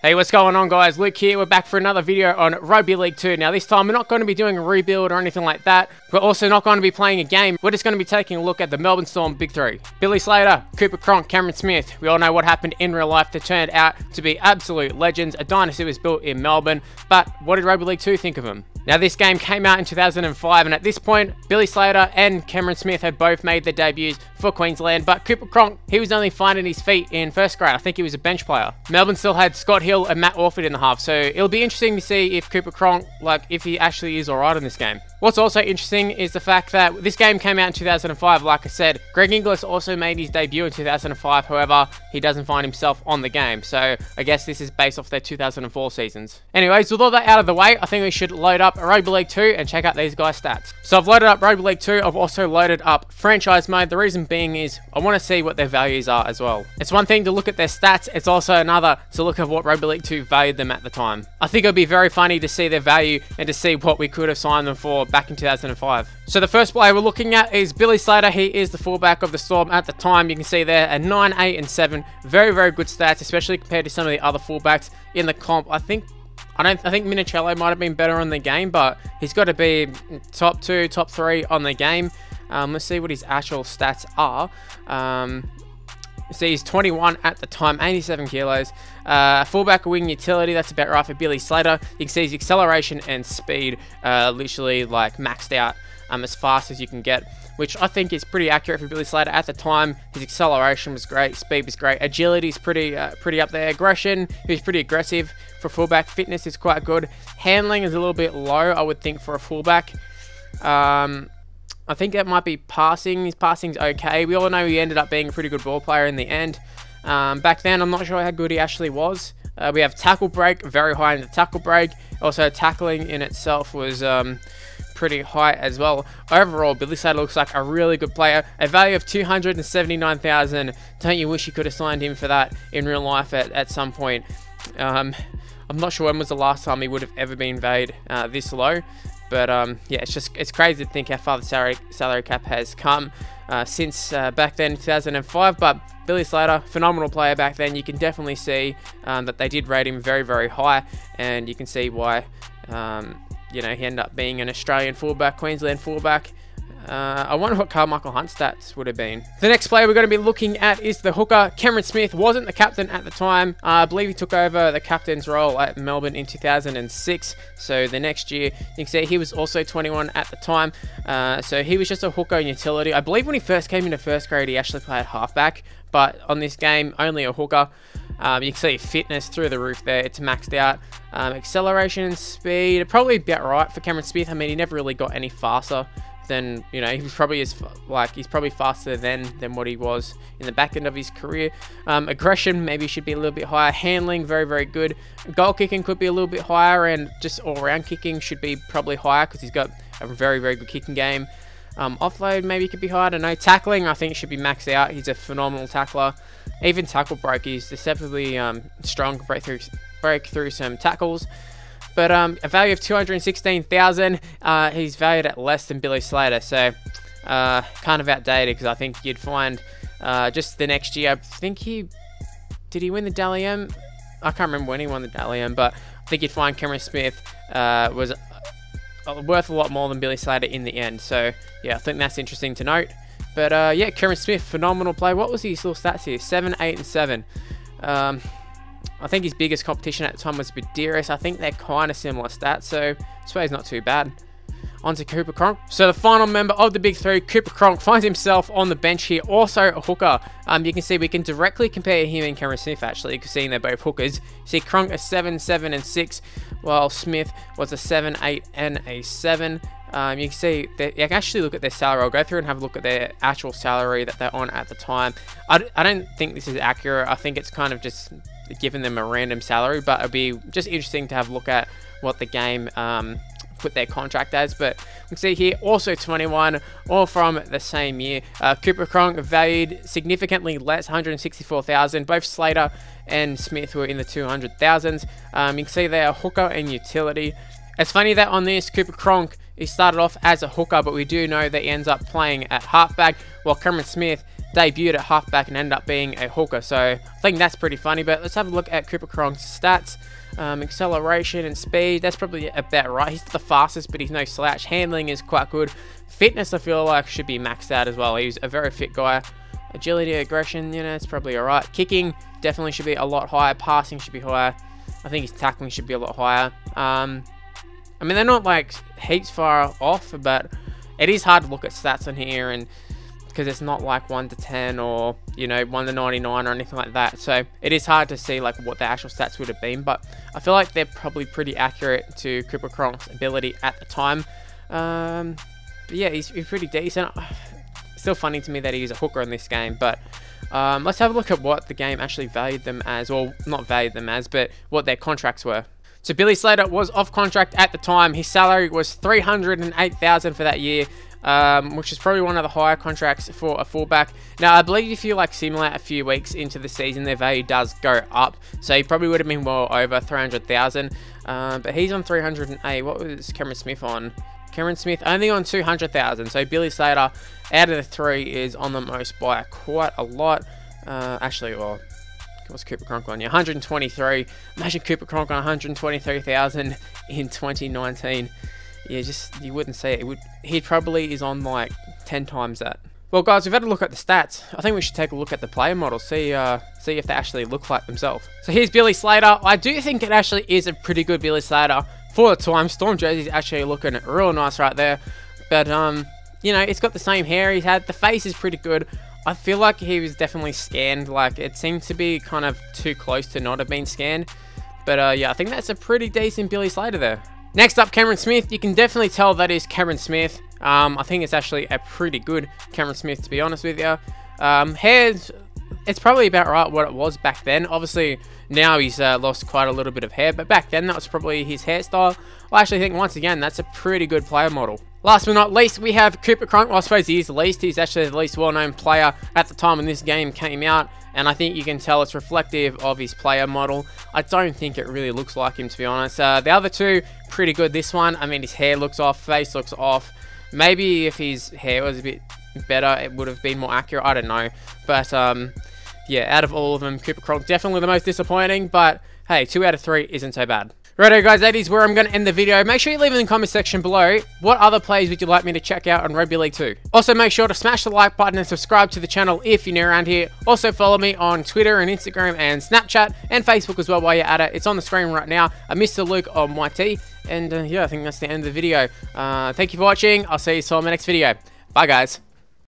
Hey, what's going on, guys? Luke here. We're back for another video on Rugby League 2. Now, this time we're not going to be doing a rebuild or anything like that. We're also not going to be playing a game. We're just going to be taking a look at the Melbourne Storm Big Three. Billy Slater, Cooper Cronk, Cameron Smith. We all know what happened in real life. They turned out to be absolute legends. A dynasty was built in Melbourne. But what did Rugby League 2 think of them? Now, this game came out in 2005, and at this point, Billy Slater and Cameron Smith had both made their debuts for Queensland, but Cooper Cronk, he was only finding his feet in first grade. I think he was a bench player. Melbourne still had Scott Hill and Matt Orford in the half, so it'll be interesting to see if Cooper Cronk, if he actually is alright in this game. What's also interesting is the fact that this game came out in 2005, like I said. Greg Inglis also made his debut in 2005, however, he doesn't find himself on the game, so I guess this is based off their 2004 seasons. Anyways, with all that out of the way, I think we should load up Rugby League 2 and check out these guys' stats. So I've loaded up Rugby League 2, I've also loaded up franchise mode. The reason being is I want to see what their values are as well. It's one thing to look at their stats, it's also another to look at what Rugby League 2 valued them at the time. I think it'll be very funny to see their value and to see what we could have signed them for back in 2005. So the first player we're looking at is Billy Slater. He is the fullback of the Storm at the time. You can see there a 9, 8 and 7. Very, very good stats, especially compared to some of the other fullbacks in the comp. I think Minicello might have been better on the game, but he's got to be top 2, top 3 on the game. Let's see what his actual stats are. See, he's 21 at the time, 87 kilos. Fullback wing utility, that's about right for Billy Slater. You can see his acceleration and speed literally like maxed out as fast as you can get, which I think is pretty accurate for Billy Slater at the time. His acceleration was great, speed was great, agility is pretty up there. Aggression, he was pretty aggressive for fullback. Fitness is quite good. Handling is a little bit low, I would think, for a fullback. I think that might be passing. His passing's okay. We all know he ended up being a pretty good ball player in the end. Back then, I'm not sure how good he actually was. We have tackle break, very high in the tackle break. Also, tackling in itself was pretty high as well. Overall, Billy Slater looks like a really good player. A value of $279,000. Don't you wish you could have signed him for that in real life at some point? I'm not sure when was the last time he would have ever been valued this low. But yeah, it's crazy to think how far the salary cap has come since back then in 2005. But Billy Slater, phenomenal player back then. You can definitely see that they did rate him very, very high, and you can see why you know, he ended up being an Australian fullback, Queensland fullback. I wonder what Carmichael Hunt's stats would have been. The next player we're going to be looking at is the hooker. Cameron Smith wasn't the captain at the time. I believe he took over the captain's role at Melbourne in 2006. So the next year, you can see he was also 21 at the time. So he was just a hooker and utility. I believe when he first came into first grade, he actually played halfback. But on this game, only a hooker. You can see fitness through the roof there. It's maxed out. Acceleration, speed, probably about right for Cameron Smith. I mean, he never really got any faster than, you know, he was probably he's probably faster than what he was in the back end of his career. Aggression maybe should be a little bit higher. Handling, very, very good. Goal kicking could be a little bit higher, and just all-round kicking should be probably higher because he's got a very, very good kicking game. Offload maybe could be higher, I don't know. Tackling, I think, should be maxed out. He's a phenomenal tackler. Even tackle break, he's deceptively strong, break through some tackles. But a value of $216,000, he's valued at less than Billy Slater, so kind of outdated, because I think you'd find just the next year, I think did he win the Dally M? I can't remember when he won the Dally M, but I think you'd find Cameron Smith was worth a lot more than Billy Slater in the end. So yeah, I think that's interesting to note. But yeah, Cameron Smith, phenomenal play. What was his little stats here? 7, 8 and 7. I think his biggest competition at the time was Badiris. I think they're kind of similar stats, so I suppose not too bad. On to Cooper Cronk. So the final member of the big three, Cooper Cronk, finds himself on the bench here. Also a hooker. You can see we can directly compare him and Cameron Smith, actually, because seeing they're both hookers. See Cronk a 7, 7 and 6, while Smith was a 7, 8 and a 7. You can see that you can actually look at their salary. I'll go through and have a look at their actual salary that they're on at the time. I don't think this is accurate. I think it's kind of just giving them a random salary, but it'll be just interesting to have a look at what the game put their contract as. But you can see here, also 21, all from the same year. Cooper Cronk valued significantly less, 164,000. Both Slater and Smith were in the 200,000s. You can see they are hooker and utility. It's funny that on this, Cooper Cronk, he started off as a hooker, but we do know that he ends up playing at halfback, while Cameron Smith debuted at halfback and ended up being a hooker. So I think that's pretty funny. But let's have a look at Cooper Cronk's stats. Acceleration and speed, that's probably about right. He's the fastest, but he's no slouch. Handling is quite good. Fitness, I feel like, should be maxed out as well. He's a very fit guy. Agility, aggression, you know, it's probably alright. Kicking definitely should be a lot higher. Passing should be higher. I think his tackling should be a lot higher. I mean, they're not like heaps far off, but it is hard to look at stats on here, and because it's not like 1 to 10 or, you know, 1 to 99 or anything like that. So it is hard to see like what the actual stats would have been, but I feel like they're probably pretty accurate to Cooper Cronk's ability at the time. But yeah, he's pretty decent. Still funny to me that he's a hooker in this game, but let's have a look at what the game actually valued them as, or not valued them as, but what their contracts were. So Billy Slater was off contract at the time. His salary was $308,000 for that year, which is probably one of the higher contracts for a fullback. Now, I believe if you like simulate a few weeks into the season, their value does go up. So he probably would have been well over $300,000. But he's on 308. What was Cameron Smith on? Cameron Smith only on 200,000. So Billy Slater, out of the three, is on the most by quite a lot. Actually, well, what's Cooper Cronk on? Yeah, 123. Imagine Cooper Cronk on 123,000 in 2019. Yeah, just, you wouldn't say it. He probably is on like 10 times that. Well, guys, we've had a look at the stats. I think we should take a look at the player model, see if they actually look like themselves. So here's Billy Slater. I do think it actually is a pretty good Billy Slater for the time. Storm jersey's actually looking real nice right there. But you know, it's got the same hair he's had. The face is pretty good. I feel like he was definitely scanned. Like, it seemed to be kind of too close to not have been scanned. But yeah, I think that's a pretty decent Billy Slater there. Next up, Cameron Smith. You can definitely tell that is Cameron Smith. I think it's actually a pretty good Cameron Smith, to be honest with you. Hair, it's probably about right what it was back then. Obviously, now he's lost quite a little bit of hair, but back then that was probably his hairstyle. I actually think, once again, that's a pretty good player model. Last but not least, we have Cooper Cronk. Well, I suppose he is the least. He's actually the least well-known player at the time when this game came out, and I think you can tell it's reflective of his player model. I don't think it really looks like him, to be honest. The other two, pretty good. This one, I mean, his hair looks off, face looks off. Maybe if his hair was a bit better, it would have been more accurate. I don't know. But yeah, out of all of them, Cooper Cronk definitely the most disappointing. But hey, 2 out of 3 isn't so bad. Righto guys, that is where I'm going to end the video. Make sure you leave in the comment section below what other plays would you like me to check out on Rugby League 2. Also, make sure to smash the like button and subscribe to the channel if you're new around here. Also, follow me on Twitter and Instagram and Snapchat and Facebook as well while you're at it. It's on the screen right now. I'm Mr. Luke on YT. And yeah, I think that's the end of the video. Thank you for watching. I'll see you all in my next video. Bye guys.